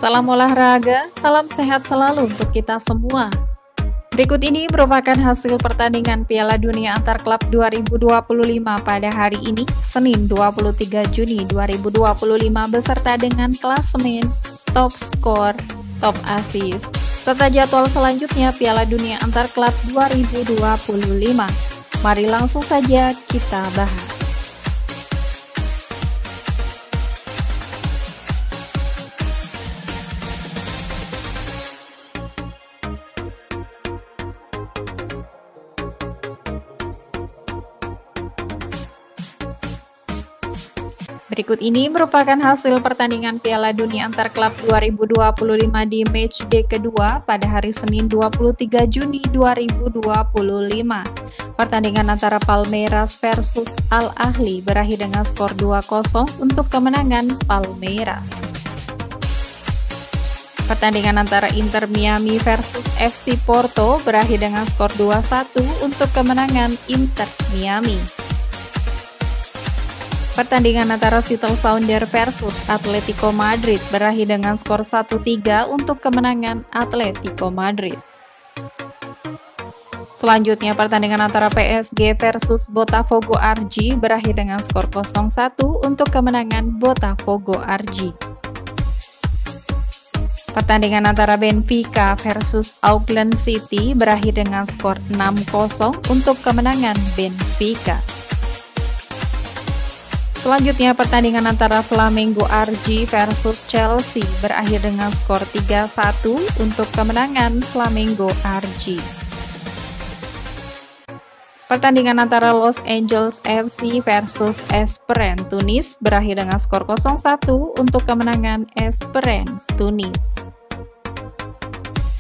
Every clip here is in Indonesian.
Salam olahraga, salam sehat selalu untuk kita semua. Berikut ini merupakan hasil pertandingan Piala Dunia Antar Klub 2025 pada hari ini, Senin 23 Juni 2025 beserta dengan klasemen, top skor, top assist, serta jadwal selanjutnya Piala Dunia Antar Klub 2025. Mari langsung saja kita bahas. Berikut ini merupakan hasil pertandingan Piala Dunia Antar Klub 2025 di matchday kedua pada hari Senin 23 Juni 2025. Pertandingan antara Palmeiras versus Al Ahly berakhir dengan skor 2-0 untuk kemenangan Palmeiras. Pertandingan antara Inter Miami versus FC Porto berakhir dengan skor 2-1 untuk kemenangan Inter Miami. Pertandingan antara Seattle Sounders versus Atletico Madrid berakhir dengan skor 1-3 untuk kemenangan Atletico Madrid. Selanjutnya pertandingan antara PSG versus Botafogo RG berakhir dengan skor 0-1 untuk kemenangan Botafogo RG. Pertandingan antara Benfica versus Auckland City berakhir dengan skor 6-0 untuk kemenangan Benfica. Selanjutnya pertandingan antara Flamengo RG versus Chelsea berakhir dengan skor 3-1 untuk kemenangan Flamengo RG. Pertandingan antara Los Angeles FC versus Esperance Tunis berakhir dengan skor 0-1 untuk kemenangan Esperance Tunis.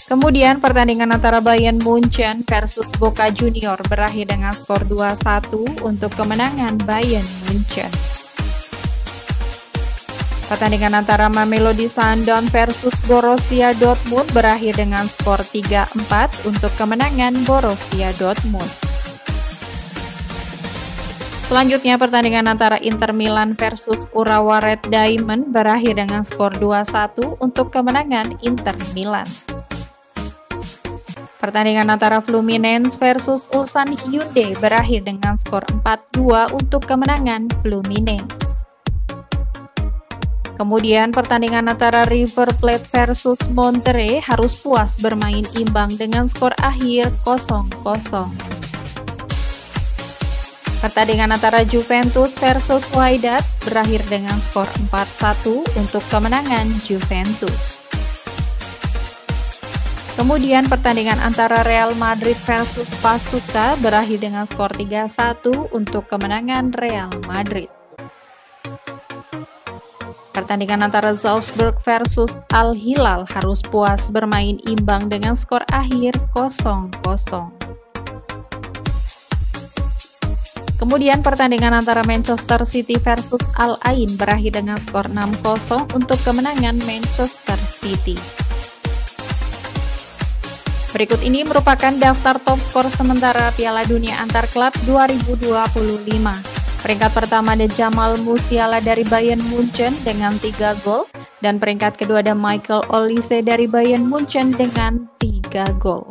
Kemudian pertandingan antara Bayern Munchen versus Boca Junior berakhir dengan skor 2-1 untuk kemenangan Bayern Munchen. Pertandingan antara Mamelodi Sundowns versus Borussia Dortmund berakhir dengan skor 3-4 untuk kemenangan Borussia Dortmund. Selanjutnya pertandingan antara Inter Milan versus Urawa Red Diamond berakhir dengan skor 2-1 untuk kemenangan Inter Milan. Pertandingan antara Fluminense versus Ulsan Hyundai berakhir dengan skor 4-2 untuk kemenangan Fluminense. Kemudian pertandingan antara River Plate versus Monterrey harus puas bermain imbang dengan skor akhir 0-0. Pertandingan antara Juventus versus Wydad berakhir dengan skor 4-1 untuk kemenangan Juventus. Kemudian pertandingan antara Real Madrid versus Pachuca berakhir dengan skor 3-1 untuk kemenangan Real Madrid. Pertandingan antara Salzburg versus Al Hilal harus puas bermain imbang dengan skor akhir 0-0. Kemudian pertandingan antara Manchester City versus Al Ain berakhir dengan skor 6-0 untuk kemenangan Manchester City. Berikut ini merupakan daftar top skor sementara Piala Dunia Antar Klub 2025. Peringkat pertama ada Jamal Musiala dari Bayern Munchen dengan 3 gol, dan peringkat kedua ada Michael Olise dari Bayern Munchen dengan 3 gol.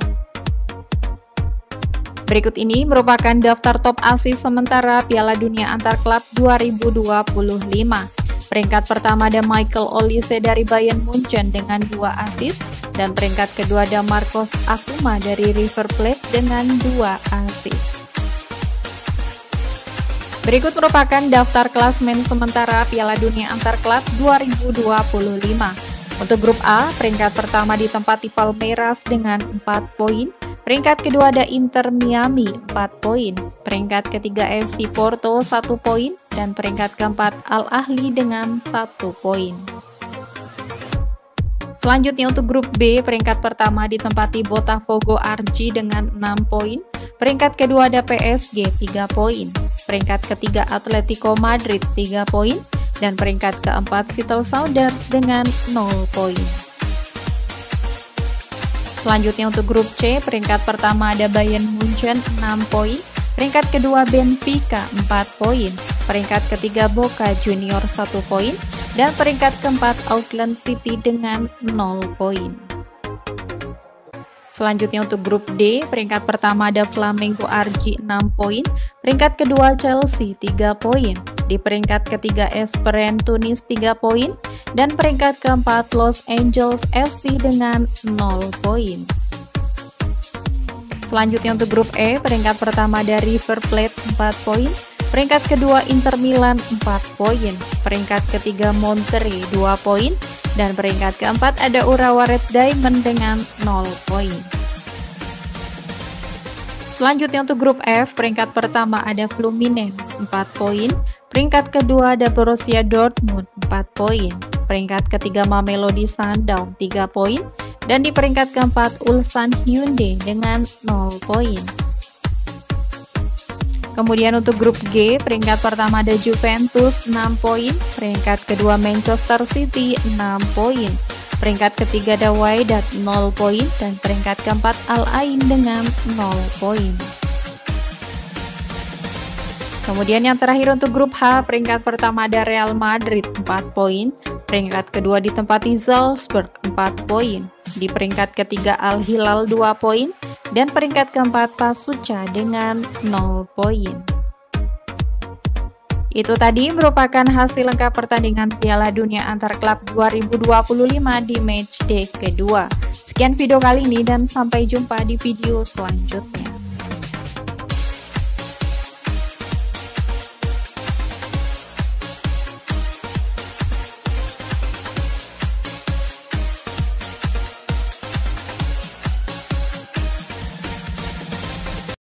Berikut ini merupakan daftar top assist sementara Piala Dunia Antar Klub 2025. Peringkat pertama ada Michael Olise dari Bayern Munchen dengan 2 assist, dan peringkat kedua ada Marcos Akuma dari River Plate dengan 2 assist. Berikut merupakan daftar klasemen sementara Piala Dunia Antar Klub 2025. Untuk grup A, peringkat pertama ditempati Palmeiras dengan 4 poin, peringkat kedua ada Inter Miami 4 poin, peringkat ketiga FC Porto 1 poin, dan peringkat keempat Al Ahly dengan 1 poin. Selanjutnya untuk grup B, peringkat pertama ditempati Botafogo RG dengan 6 poin, peringkat kedua ada PSG 3 poin, peringkat ketiga Atletico Madrid 3 poin, dan peringkat keempat Seattle Sounders dengan 0 poin. Selanjutnya untuk grup C, peringkat pertama ada Bayern Munchen 6 poin, peringkat kedua Benfica 4 poin, peringkat ketiga Boca Junior 1 poin, Dan peringkat keempat Auckland City dengan 0 poin. Selanjutnya untuk grup D, peringkat pertama ada Flamengo RJ 6 poin, peringkat kedua Chelsea 3 poin, di peringkat ketiga Esperance Tunis 3 poin, dan peringkat keempat Los Angeles FC dengan 0 poin. Selanjutnya untuk grup E, peringkat pertama ada River Plate 4 poin, peringkat kedua Inter Milan 4 poin, peringkat ketiga Monterrey 2 poin, dan peringkat keempat ada Urawa Red Diamond dengan 0 poin. Selanjutnya untuk grup F, peringkat pertama ada Fluminense 4 poin, peringkat kedua ada Borussia Dortmund 4 poin, peringkat ketiga Mamelodi Sundowns 3 poin, dan di peringkat keempat Ulsan Hyundai dengan 0 poin. Kemudian untuk grup G, peringkat pertama ada Juventus 6 poin, peringkat kedua Manchester City 6 poin, peringkat ketiga ada Wydad 0 poin, dan peringkat keempat Al Ain dengan 0 poin. Kemudian yang terakhir untuk grup H, peringkat pertama ada Real Madrid 4 poin, peringkat kedua ditempati Salzburg 4 poin, di peringkat ketiga Al Hilal 2 poin, dan peringkat keempat Pasuca dengan 0 poin. Itu tadi merupakan hasil lengkap pertandingan Piala Dunia Antar Klub 2025 di matchday kedua. Sekian video kali ini dan sampai jumpa di video selanjutnya.